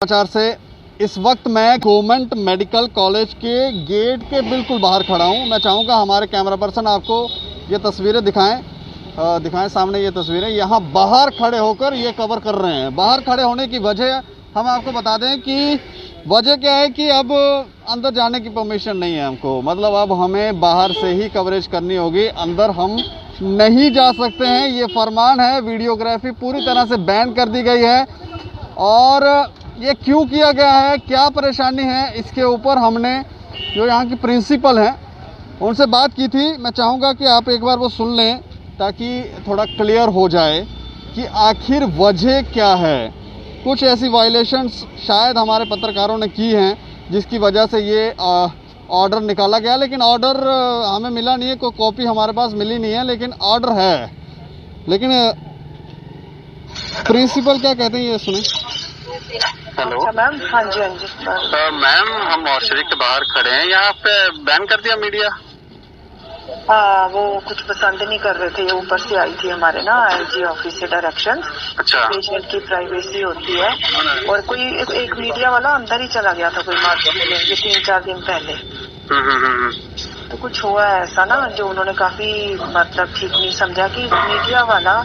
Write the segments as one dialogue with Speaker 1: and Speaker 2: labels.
Speaker 1: समाचार से इस वक्त मैं गवर्नमेंट मेडिकल कॉलेज के गेट के बिल्कुल बाहर खड़ा हूं। मैं चाहूँगा हमारे कैमरा पर्सन आपको ये तस्वीरें दिखाएं सामने ये तस्वीरें। यहाँ बाहर खड़े होकर ये कवर कर रहे हैं। बाहर खड़े होने की वजह हम आपको बता दें कि वजह क्या है कि अब अंदर जाने की परमिशन नहीं है हमको, मतलब अब हमें बाहर से ही कवरेज करनी होगी, अंदर हम नहीं जा सकते हैं। ये फरमान है, वीडियोग्राफी पूरी तरह से बैन कर दी गई है। और ये क्यों किया गया है, क्या परेशानी है, इसके ऊपर हमने जो यहाँ की प्रिंसिपल हैं उनसे बात की थी। मैं चाहूँगा कि आप एक बार वो सुन लें ताकि थोड़ा क्लियर हो जाए कि आखिर वजह क्या है। कुछ ऐसी वायलेशंस शायद हमारे पत्रकारों ने की हैं जिसकी वजह से ये ऑर्डर निकाला गया, लेकिन ऑर्डर हमें मिला नहीं है, कोई कॉपी हमारे पास मिली नहीं है, लेकिन ऑर्डर है। लेकिन प्रिंसिपल क्या कहते हैं ये सुने।
Speaker 2: Hello
Speaker 3: ma'am. हाँ जी
Speaker 2: मैम, हम मॉर्चरी के बाहर खड़े हैं, यहाँ पे बैन कर दिया मीडिया।
Speaker 3: वो कुछ पसंद नहीं कर रहे थे, ये ऊपर से आई थी हमारे ना एलजी ऑफिस से डायरेक्शन।
Speaker 2: अच्छा।
Speaker 3: पेशेंट की प्राइवेसी होती है, और कोई एक मीडिया वाला अंदर ही चला गया था कोई मार्केट में, ये 3-4 दिन पहले। तो कुछ हुआ है ऐसा ना, जो उन्होंने काफी मतलब ठीक नहीं समझा कि मीडिया वाला,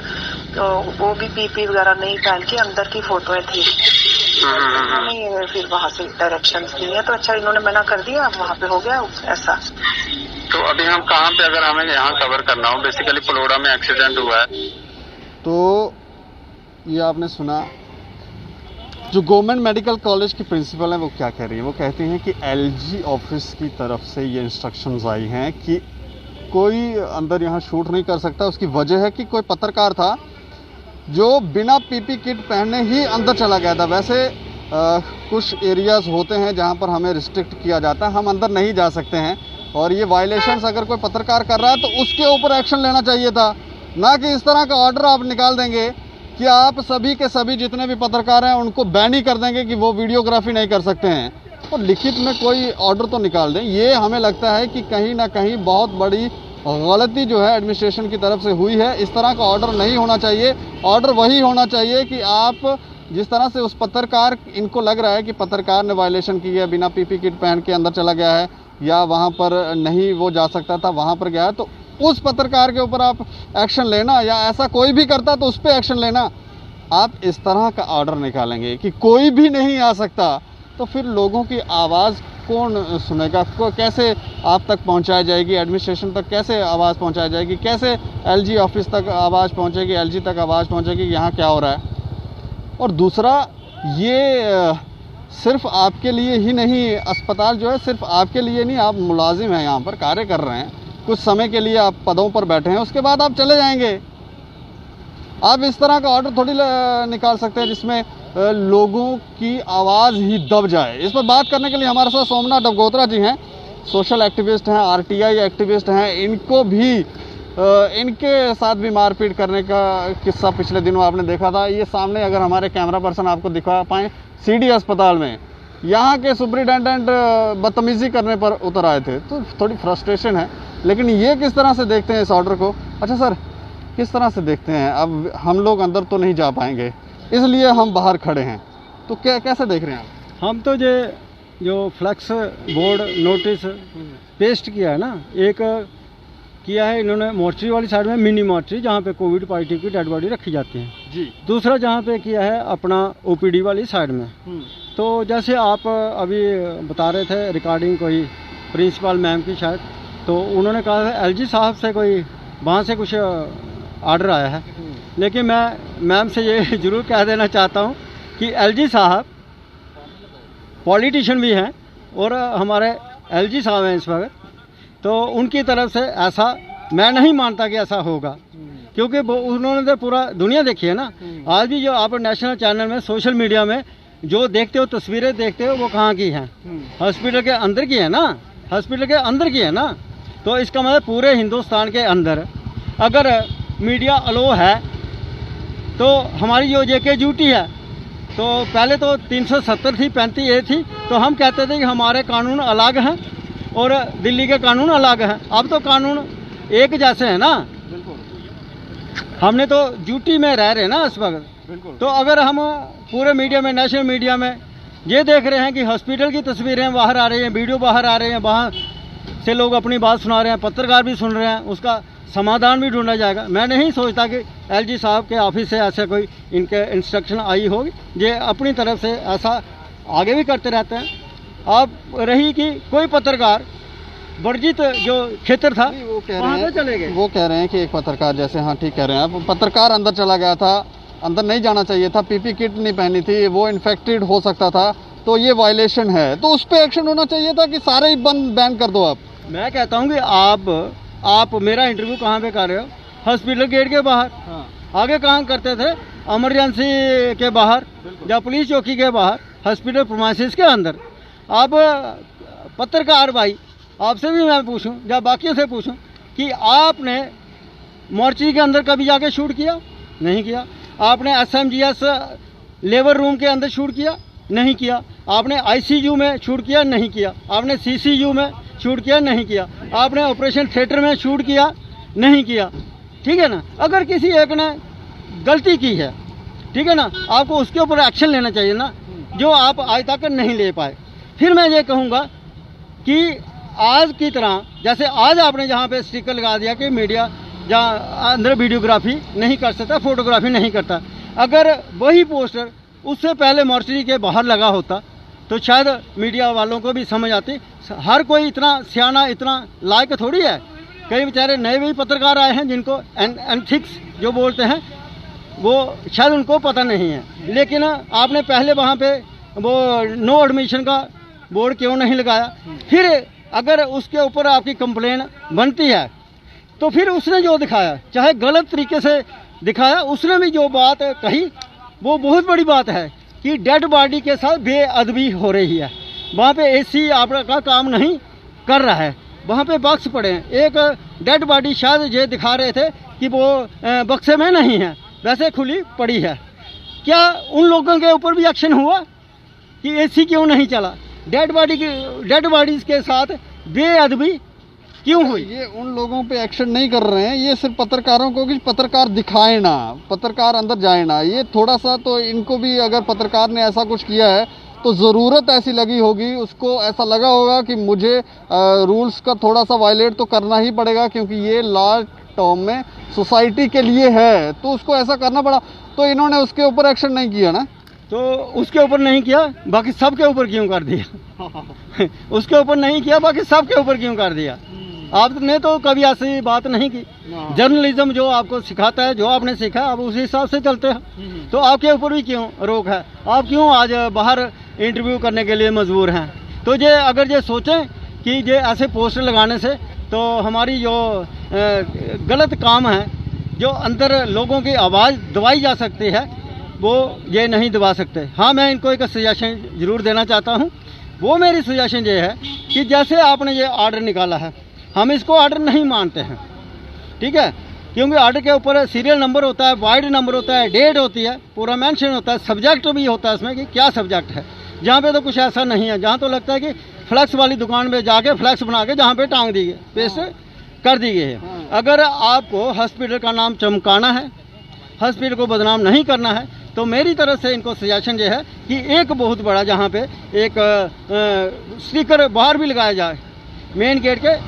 Speaker 3: तो वो भी पीपी वगैरह नहीं पहन के अंदर की फोटोएं थी। नहीं, फिर वहाँ से डायरेक्शन दी है, तो अच्छा इन्होंने मना कर दिया, वहाँ पे हो गया ऐसा।
Speaker 2: तो अभी हम कहाँ पे, अगर हमें यहाँ कवर करना हो, बेसिकली पलोड़ा में एक्सीडेंट हुआ है।
Speaker 1: तो ये आपने सुना, जो गवर्नमेंट मेडिकल कॉलेज की प्रिंसिपल है वो क्या कह रही है। वो कहती हैं कि एलजी ऑफिस की तरफ से ये इंस्ट्रक्शंस आई हैं कि कोई अंदर यहाँ शूट नहीं कर सकता। उसकी वजह है कि कोई पत्रकार था जो बिना पीपी किट पहने ही अंदर चला गया था। वैसे कुछ एरियाज होते हैं जहाँ पर हमें रिस्ट्रिक्ट किया जाता है, हम अंदर नहीं जा सकते हैं, और ये वायलेशंस अगर कोई पत्रकार कर रहा है तो उसके ऊपर एक्शन लेना चाहिए था, ना कि इस तरह का ऑर्डर आप निकाल देंगे कि आप सभी के सभी जितने भी पत्रकार हैं उनको बैन ही कर देंगे कि वो वीडियोग्राफी नहीं कर सकते हैं। तो लिखित में कोई ऑर्डर तो निकाल दें। ये हमें लगता है कि कहीं ना कहीं बहुत बड़ी गलती जो है एडमिनिस्ट्रेशन की तरफ से हुई है। इस तरह का ऑर्डर नहीं होना चाहिए। ऑर्डर वही होना चाहिए कि आप जिस तरह से उस पत्रकार, इनको लग रहा है कि पत्रकार ने वायलेशन की है, बिना पीपी किट पहन के अंदर चला गया है या वहाँ पर नहीं वो जा सकता था वहाँ पर गया है, तो उस पत्रकार के ऊपर आप एक्शन लेना, या ऐसा कोई भी करता तो उस पर एक्शन लेना। आप इस तरह का ऑर्डर निकालेंगे कि कोई भी नहीं आ सकता, तो फिर लोगों की आवाज़ कौन सुनेगा, कैसे आप तक पहुंचाई जाएगी, एडमिनिस्ट्रेशन तक कैसे आवाज़ पहुंचाई जाएगी, कैसे एलजी ऑफिस तक आवाज़ पहुंचेगी, एलजी तक आवाज़ पहुंचेगी यहाँ क्या हो रहा है। और दूसरा, ये सिर्फ आपके लिए ही नहीं, अस्पताल जो है सिर्फ आपके लिए नहीं, आप मुलाजिम हैं, यहाँ पर कार्य कर रहे हैं, कुछ समय के लिए आप पदों पर बैठे हैं, उसके बाद आप चले जाएंगे। आप इस तरह का ऑर्डर थोड़ी निकाल सकते हैं जिसमें लोगों की आवाज़ ही दब जाए। इस पर बात करने के लिए हमारे साथ सोमनाथ डबगोत्रा जी हैं, सोशल एक्टिविस्ट हैं, आरटीआई एक्टिविस्ट हैं। इनको भी इनके साथ भी मारपीट करने का किस्सा पिछले दिनों आपने देखा था। ये सामने अगर हमारे कैमरा पर्सन आपको दिखा पाएँ, सीडी अस्पताल में यहाँ के सुपरिटेंडेंट बदतमीज़ी करने पर उतर आए थे, तो थोड़ी फ्रस्ट्रेशन है। लेकिन ये किस तरह से देखते हैं इस ऑर्डर को? अच्छा सर, किस तरह से देखते हैं? अब हम लोग अंदर तो नहीं जा पाएंगे, इसलिए हम बाहर खड़े हैं, तो कैसे देख रहे हैं आप?
Speaker 4: हम तो जो फ्लैक्स बोर्ड नोटिस पेस्ट किया है ना, एक किया है इन्होंने मॉर्चरी वाली साइड में, मिनी मॉर्चरी जहाँ पे कोविड पॉजिटिव की डेड बॉडी रखी जाती है
Speaker 1: जी। दूसरा
Speaker 4: दूसरा जहाँ पे किया है अपना ओपीडी वाली साइड में। तो जैसे आप अभी बता रहे थे रिकॉर्डिंग कोई प्रिंसिपल मैम की शायद, तो उन्होंने कहा था एलजी साहब से कोई वहाँ से कुछ ऑर्डर आया है। लेकिन मैं मैम से ये ज़रूर कह देना चाहता हूँ कि एलजी साहब पॉलिटिशियन भी हैं और हमारे एलजी साहब हैं इस वक्त, तो उनकी तरफ से ऐसा मैं नहीं मानता कि ऐसा होगा, क्योंकि उन्होंने तो पूरा दुनिया देखी है ना। आज भी जो आप नेशनल चैनल में, सोशल मीडिया में जो देखते हो, तस्वीरें देखते हो, वो कहाँ की हैं? हॉस्पिटल के अंदर की है ना, हॉस्पिटल के अंदर की है ना। तो इसका मतलब पूरे हिंदुस्तान के अंदर अगर मीडिया अलो है तो हमारी जो जेके ड्यूटी है, तो पहले तो 370 थी, 35A थी, तो हम कहते थे कि हमारे कानून अलग हैं और दिल्ली के कानून अलग हैं। अब तो कानून एक जैसे हैं ना, हमने तो ड्यूटी में रह रहे हैं ना इस वक्त। तो अगर हम पूरे मीडिया में, नेशनल मीडिया में ये देख रहे हैं कि हॉस्पिटल की तस्वीरें बाहर आ रही हैं, वीडियो बाहर आ रहे हैं, वहाँ से लोग अपनी बात सुना रहे हैं, पत्रकार भी सुन रहे हैं, उसका समाधान भी ढूंढा जाएगा। मैं नहीं सोचता कि एलजी साहब के ऑफिस से ऐसे कोई इनके इंस्ट्रक्शन आई होगी। ये अपनी तरफ से ऐसा आगे भी करते रहते हैं। अब रही कि कोई पत्रकार वर्जित जो क्षेत्र था वहाँ पे चले गए।
Speaker 1: वो कह रहे हैं कि एक पत्रकार, जैसे हाँ ठीक कह रहे हैं आप, पत्रकार अंदर चला गया था, अंदर नहीं जाना चाहिए था, पीपी किट नहीं पहनी थी, वो इन्फेक्टेड हो सकता था, तो ये वायलेशन है, तो उस पर एक्शन होना चाहिए था कि सारे ही बंद बैन कर दो आप।
Speaker 4: मैं कहता हूँ कि आप मेरा इंटरव्यू कहाँ पे कर रहे हो? हॉस्पिटल गेट के बाहर।
Speaker 1: हाँ।
Speaker 4: आगे कहाँ करते थे? इमरजेंसी के बाहर या पुलिस चौकी के बाहर, हॉस्पिटल प्रीमाइसेस के अंदर। अब पत्रकार भाई, आपसे भी मैं पूछूं या बाकियों से पूछूं कि आपने मोर्चरी के अंदर कभी जाके शूट किया? नहीं किया। आपने एसएमजीएस लेबर रूम के अंदर शूट किया? नहीं किया। आपने आईसीयू में शूट किया? नहीं किया। आपने सीसीयू में शूट किया? नहीं किया। आपने ऑपरेशन थिएटर में शूट किया? नहीं किया। ठीक है ना? अगर किसी एक ने गलती की है, ठीक है ना, आपको उसके ऊपर एक्शन लेना चाहिए ना, जो आप आज तक नहीं ले पाए। फिर मैं ये कहूँगा कि आज की तरह, जैसे आज आपने जहाँ पे स्टिकर लगा दिया कि मीडिया जहाँ अंदर वीडियोग्राफी नहीं कर सकता, फोटोग्राफी नहीं करता, अगर वही पोस्टर उससे पहले मोर्चरी के बाहर लगा होता तो शायद मीडिया वालों को भी समझ आती। हर कोई इतना सियाना, इतना लायक थोड़ी है। कई बेचारे नए भी पत्रकार आए हैं जिनको एथिक्स जो बोलते हैं वो शायद उनको पता नहीं है। लेकिन आपने पहले वहाँ पे वो नो एडमिशन का बोर्ड क्यों नहीं लगाया? फिर अगर उसके ऊपर आपकी कंप्लेन बनती है तो फिर उसने जो दिखाया, चाहे गलत तरीके से दिखाया, उसने भी जो बात कही वो बहुत बड़ी बात है कि डेड बॉडी के साथ बेअदबी हो रही है। वहाँ पे एसी आपका काम नहीं कर रहा है, वहाँ पे बक्स पड़े हैं। एक डेड बॉडी शायद ये दिखा रहे थे कि वो बक्से में नहीं है, वैसे खुली पड़ी है। क्या उन लोगों के ऊपर भी एक्शन हुआ कि एसी क्यों नहीं चला? डेड बॉडीज के साथ बेअदबी क्यों हुई?
Speaker 1: ये उन लोगों पे एक्शन नहीं कर रहे हैं, ये सिर्फ पत्रकारों को कि पत्रकार दिखाए ना, पत्रकार अंदर जाए ना। ये थोड़ा सा तो इनको भी, अगर पत्रकार ने ऐसा कुछ किया है तो ज़रूरत ऐसी लगी होगी, उसको ऐसा लगा होगा कि मुझे रूल्स का थोड़ा सा वायलेट तो करना ही पड़ेगा, क्योंकि ये लार्ज टर्म में सोसाइटी के लिए है, तो उसको ऐसा करना पड़ा। तो इन्होंने उसके ऊपर एक्शन नहीं किया ना,
Speaker 4: तो उसके ऊपर नहीं किया, बाकी सबके ऊपर क्यों कर दिया? उसके ऊपर नहीं किया, बाकी सबके ऊपर क्यों कर दिया? आपने तो कभी ऐसी बात नहीं की। जर्नलिज्म जो आपको सिखाता है, जो आपने सीखा, आप उसी हिसाब से चलते हैं। तो आपके ऊपर भी क्यों रोक है? आप क्यों आज बाहर इंटरव्यू करने के लिए मजबूर हैं? तो ये अगर ये सोचें कि ये ऐसे पोस्टर लगाने से तो हमारी जो गलत काम है, जो अंदर लोगों की आवाज़ दबाई जा सकती है, वो ये नहीं दबा सकते। हाँ, मैं इनको एक सजेशन ज़रूर देना चाहता हूँ। वो मेरी सजेशन ये है कि जैसे आपने ये ऑर्डर निकाला है, हम इसको ऑर्डर नहीं मानते हैं, ठीक है? क्योंकि ऑर्डर के ऊपर सीरियल नंबर होता है, वार्ड नंबर होता है, डेट होती है, पूरा मेंशन होता है, सब्जेक्ट भी होता है इसमें कि क्या सब्जेक्ट है। जहाँ पे तो कुछ ऐसा नहीं है, जहाँ तो लगता है कि फ्लैक्स वाली दुकान में जाके फ्लैक्स बना के जहाँ पे टांग दी गई, पेस्ट कर दी गई है। अगर आपको हॉस्पिटल का नाम चमकाना है, हॉस्पिटल को बदनाम नहीं करना है, तो मेरी तरफ से इनको सजेशन ये है कि एक बहुत बड़ा जहाँ पे एक स्टिकर बाहर भी लगाया जाए, मेन गेट के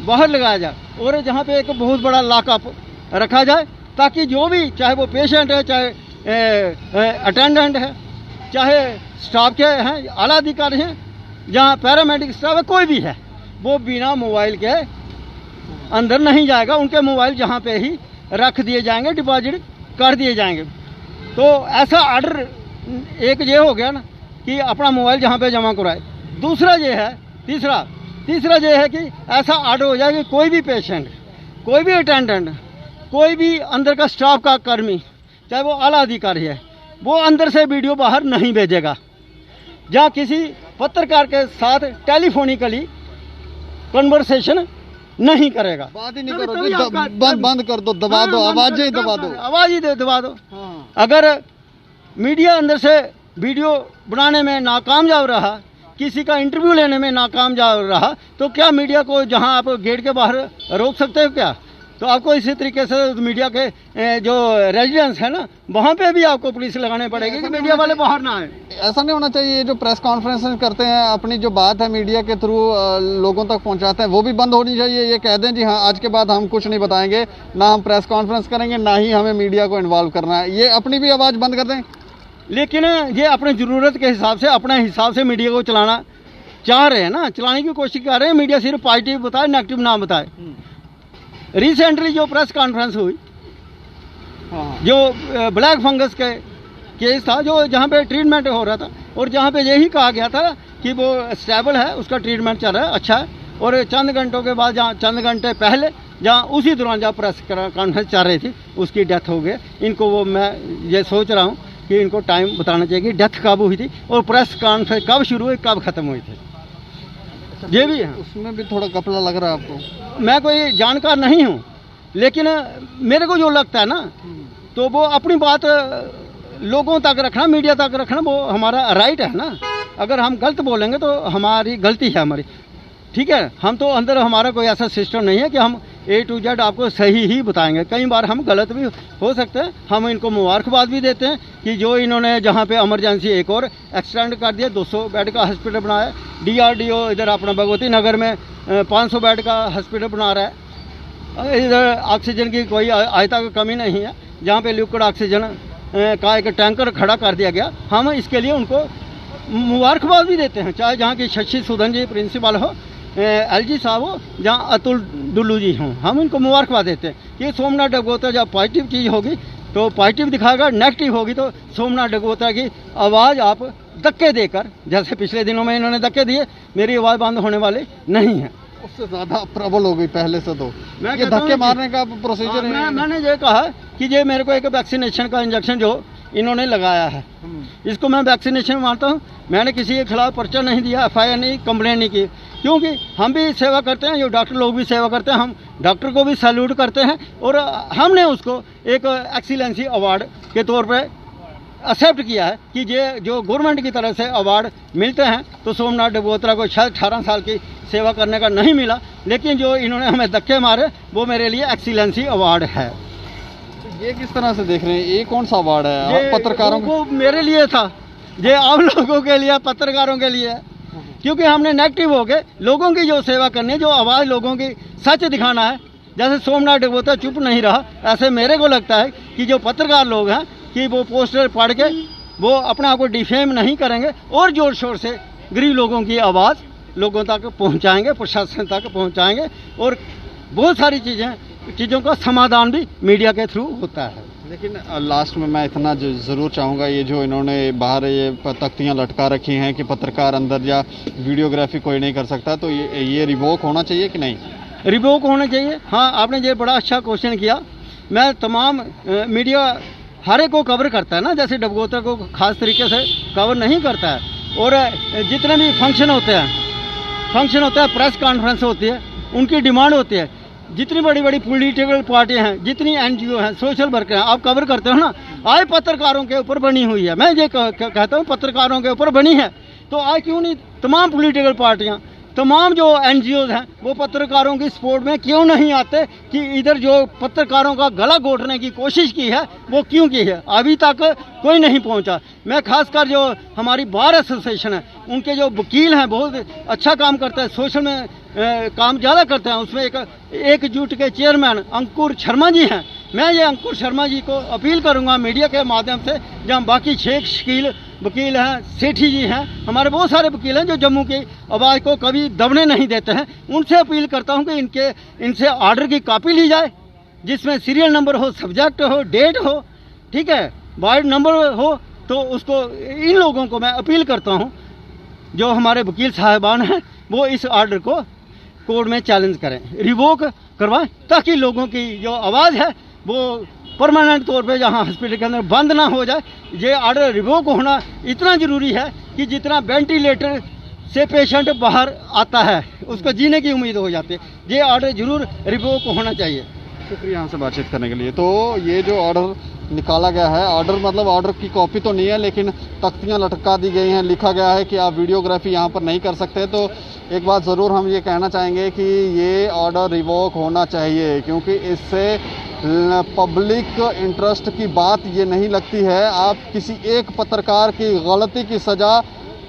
Speaker 4: बाहर लगाया जाए, और जहाँ पे एक बहुत बड़ा लॉकअप रखा जाए, ताकि जो भी, चाहे वो पेशेंट है, चाहे अटेंडेंट है, चाहे स्टाफ के हैं, आला अधिकारी हैं, जहाँ पैरामेडिक स्टाफ है, कोई भी है, वो बिना मोबाइल के अंदर नहीं जाएगा। उनके मोबाइल जहाँ पे ही रख दिए जाएंगे, डिपॉजिट कर दिए जाएंगे। तो ऐसा ऑर्डर एक ये हो गया ना कि अपना मोबाइल जहाँ पे जमा कराए। दूसरा ये है, तीसरा ये है कि ऐसा ऑर्डर हो जाए कि कोई भी पेशेंट, कोई भी अटेंडेंट, कोई भी अंदर का स्टाफ का कर्मी, चाहे वो आला अधिकारी है, वो अंदर से वीडियो बाहर नहीं भेजेगा। जहाँ किसी पत्रकार के साथ टेलीफोनिकली कन्वर्सेशन नहीं करेगा,
Speaker 1: बात ही नहीं करो, बंद कर दो, दबा दो, आवाज़ ही दबा दो,
Speaker 4: आवाज़ ही दबा दो। अगर मीडिया अंदर से वीडियो बनाने में नाकामयाब रहा, किसी का इंटरव्यू लेने में नाकामयाब रहा, तो क्या मीडिया को जहां आप गेट के बाहर रोक सकते हो क्या? तो आपको इसी तरीके से मीडिया के जो रेजिडेंस है ना, वहाँ पे भी आपको पुलिस लगाने पड़ेगी कि मीडिया वाले बाहर ना आए।
Speaker 1: ऐसा नहीं होना चाहिए, ये जो प्रेस कॉन्फ्रेंस करते हैं अपनी जो बात है मीडिया के थ्रू लोगों तक पहुंचाते हैं, वो भी बंद होनी चाहिए। ये कह दें जी हाँ आज के बाद हम कुछ नहीं बताएंगे, ना हम प्रेस कॉन्फ्रेंस करेंगे, ना ही हमें मीडिया को इन्वॉल्व करना है, ये अपनी भी आवाज़ बंद कर दें।
Speaker 4: लेकिन ये अपनी ज़रूरत के हिसाब से, अपने हिसाब से मीडिया को चलाना चाह रहे हैं ना, चलाने की कोशिश कर रहे हैं। मीडिया सिर्फ पॉजिटिव बताए, नेगेटिव ना बताए। रिसेंटली जो प्रेस कॉन्फ्रेंस हुई, जो ब्लैक फंगस के केस था, जो जहाँ पे ट्रीटमेंट हो रहा था और जहाँ पे यही कहा गया था कि वो स्टेबल है, उसका ट्रीटमेंट चल रहा है, अच्छा है, और चंद घंटों के बाद, जहाँ चंद घंटे पहले जहाँ उसी दौरान जहाँ प्रेस कॉन्फ्रेंस चल रही थी, उसकी डेथ हो गई। इनको वो मैं ये सोच रहा हूँ कि इनको टाइम बताना चाहिए कि डेथ कब हुई थी और प्रेस कॉन्फ्रेंस कब शुरू हुई, कब ख़त्म हुई थी। ये भी है,
Speaker 1: उसमें भी थोड़ा घपला लग रहा है आपको।
Speaker 4: मैं कोई जानकार नहीं हूँ, लेकिन मेरे को जो लगता है ना, तो वो अपनी बात लोगों तक रखना, मीडिया तक रखना, वो हमारा राइट है ना। अगर हम गलत बोलेंगे तो हमारी गलती है हमारी, ठीक है। हम तो अंदर, हमारा कोई ऐसा सिस्टम नहीं है कि हम A to Z आपको सही ही बताएंगे। कई बार हम गलत भी हो सकते हैं। हम इनको मुबारकबाद भी देते हैं कि जो इन्होंने जहाँ पे इमरजेंसी एक और एक्सटेंड कर दिया, 200 बेड का हॉस्पिटल बनाया। DRDO इधर अपना भगवती नगर में 500 बेड का हॉस्पिटल बना रहा है। इधर ऑक्सीजन की कोई आज तक कमी नहीं है, जहाँ पे लिक्विड ऑक्सीजन का एक टैंकर खड़ा कर दिया गया। हम इसके लिए उनको मुबारकबाद भी देते हैं, चाहे जहाँ की शशि सूदन जी प्रिंसिपल हो, LG साहब हो, जहाँ अतुल डुल्लू जी हों, हम इनको मुबारकबाद देते हैं कि सोमनाथ डगोत्रा जब पॉजिटिव चीज़ होगी तो पॉजिटिव दिखाएगा, नेगेटिव होगी तो सोमनाथ डगोत्रा की आवाज़ आप धक्के देकर, जैसे पिछले दिनों में इन्होंने धक्के दिए, मेरी आवाज़ बंद होने वाली नहीं है।
Speaker 1: उससे ज़्यादा प्रबल हो गई पहले से। तो
Speaker 4: मैं
Speaker 1: ये धक्के मारने का प्रोसीजर है।
Speaker 4: मैंने ये कहा कि ये मेरे को एक वैक्सीनेशन का इंजेक्शन जो इन्होंने लगाया है, इसको मैं वैक्सीनेशन मानता हूँ। मैंने किसी के खिलाफ पर्चा नहीं दिया, FIR नहीं, कंप्लेन नहीं की, क्योंकि हम भी सेवा करते हैं, जो डॉक्टर लोग भी सेवा करते हैं। हम डॉक्टर को भी सैल्यूट करते हैं और हमने उसको एक एक्सीलेंसी अवार्ड के तौर पे एक्सेप्ट किया है कि ये जो गवर्नमेंट की तरफ से अवार्ड मिलते हैं, तो सोमनाथ डगोत्रा को शायद 18 साल की सेवा करने का नहीं मिला, लेकिन जो इन्होंने हमें धक्के मारे वो मेरे लिए एक्सीलेंसी अवार्ड है।
Speaker 1: ये किस तरह से देख रहे हैं, ये कौन सा अवार्ड है?
Speaker 4: ये
Speaker 1: पत्रकारों
Speaker 4: को मेरे लिए था, ये आम लोगों के लिए, पत्रकारों के लिए, क्योंकि हमने नेगेटिव हो गए। लोगों की जो सेवा करनी है, जो आवाज़ लोगों की सच दिखाना है, जैसे सोमनाथ डगोत्रा चुप नहीं रहा, ऐसे मेरे को लगता है कि जो पत्रकार लोग हैं कि वो पोस्टर पढ़ के वो अपने आप को डिफेम नहीं करेंगे और जोर शोर से गरीब लोगों की आवाज़ लोगों तक पहुंचाएंगे, प्रशासन तक पहुंचाएंगे, और बहुत सारी चीज़ों का समाधान भी मीडिया के थ्रू होता है।
Speaker 1: लेकिन लास्ट में मैं इतना ज़रूर चाहूँगा, ये जो इन्होंने बाहर ये तख्तियाँ लटका रखी हैं कि पत्रकार अंदर या वीडियोग्राफी कोई नहीं कर सकता, तो ये रिवोक होना चाहिए कि नहीं?
Speaker 4: रिवोक होना चाहिए। हाँ, आपने ये बड़ा अच्छा क्वेश्चन किया। मैं तमाम मीडिया हर एक को कवर करता है ना, जैसे डगोत्रा को खास तरीके से कवर नहीं करता है। और जितने भी फंक्शन होते हैं, प्रेस कॉन्फ्रेंस होती है, उनकी डिमांड होती है। जितनी बड़ी बड़ी पॉलिटिकल पार्टियां हैं, जितनी NGO हैं, सोशल वर्कर हैं, आप कवर करते हो ना, आज पत्रकारों के ऊपर बनी हुई है। मैं ये कहता हूँ पत्रकारों के ऊपर बनी है, तो आज क्यों नहीं तमाम पॉलिटिकल पार्टियां, तमाम जो NGOs हैं, वो पत्रकारों की सपोर्ट में क्यों नहीं आते कि इधर जो पत्रकारों का गला घोटने की कोशिश की है वो क्यों की है? अभी तक कोई नहीं पहुंचा। मैं खासकर जो हमारी बार एसोसिएशन है, उनके जो वकील हैं बहुत अच्छा काम करते हैं, सोशल में काम ज़्यादा करते हैं। उसमें एकजुट के चेयरमैन अंकुर शर्मा जी हैं। मैं ये अंकुर शर्मा जी को अपील करूंगा मीडिया के माध्यम से, जहाँ बाकी शेख शकील वकील हैं, सेठी जी हैं, हमारे बहुत सारे वकील हैं जो जम्मू की आवाज़ को कभी दबने नहीं देते हैं, उनसे अपील करता हूं कि इनसे ऑर्डर की कॉपी ली जाए, जिसमें सीरियल नंबर हो, सब्जेक्ट हो, डेट हो, ठीक है, वार्ड नंबर हो। तो उसको, इन लोगों को मैं अपील करता हूं, जो हमारे वकील साहिबान हैं, वो इस ऑर्डर को कोर्ट में चैलेंज करें, रिवोक करवाएं, ताकि लोगों की जो आवाज़ है वो परमानेंट तौर पे जहाँ हॉस्पिटल के अंदर बंद ना हो जाए। ये ऑर्डर रिवोक होना इतना ज़रूरी है कि जितना वेंटिलेटर से पेशेंट बाहर आता है उसको जीने की उम्मीद हो जाती है, ये ऑर्डर जरूर रिवोक होना चाहिए।
Speaker 1: शुक्रिया हमसे बातचीत करने के लिए। तो ये जो ऑर्डर निकाला गया है। ऑर्डर मतलब ऑर्डर की कॉपी तो नहीं है, लेकिन तख्तियां लटका दी गई हैं, लिखा गया है कि आप वीडियोग्राफी यहाँ पर नहीं कर सकते। तो एक बात ज़रूर हम ये कहना चाहेंगे कि ये ऑर्डर रिवोक होना चाहिए, क्योंकि इससे पब्लिक इंटरेस्ट की बात ये नहीं लगती है। आप किसी एक पत्रकार की गलती की सज़ा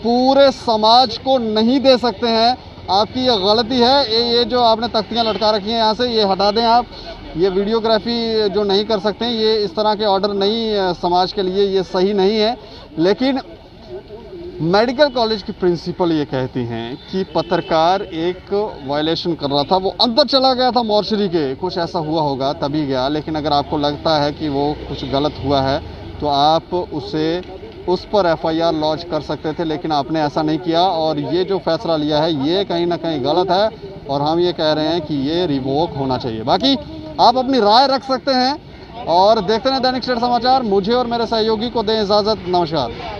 Speaker 1: पूरे समाज को नहीं दे सकते हैं। आपकी ये गलती है, ये जो आपने तख्तियां लटका रखी हैं यहाँ से, ये हटा दें आप। ये वीडियोग्राफी जो नहीं कर सकते हैं, ये इस तरह के ऑर्डर नहीं, समाज के लिए ये सही नहीं है। लेकिन मेडिकल कॉलेज की प्रिंसिपल ये कहती हैं कि पत्रकार एक वायलेशन कर रहा था, वो अंदर चला गया था मॉर्चरी के, कुछ ऐसा हुआ होगा तभी गया। लेकिन अगर आपको लगता है कि वो कुछ गलत हुआ है तो आप उस पर FIR लॉन्च कर सकते थे, लेकिन आपने ऐसा नहीं किया। और ये जो फैसला लिया है ये कहीं ना कहीं गलत है, और हम ये कह रहे हैं कि ये रिवोक होना चाहिए। बाकी आप अपनी राय रख सकते हैं और देखते हैं दैनिक स्टेट समाचार। मुझे और मेरे सहयोगी को दें इजाज़त। नमस्कार।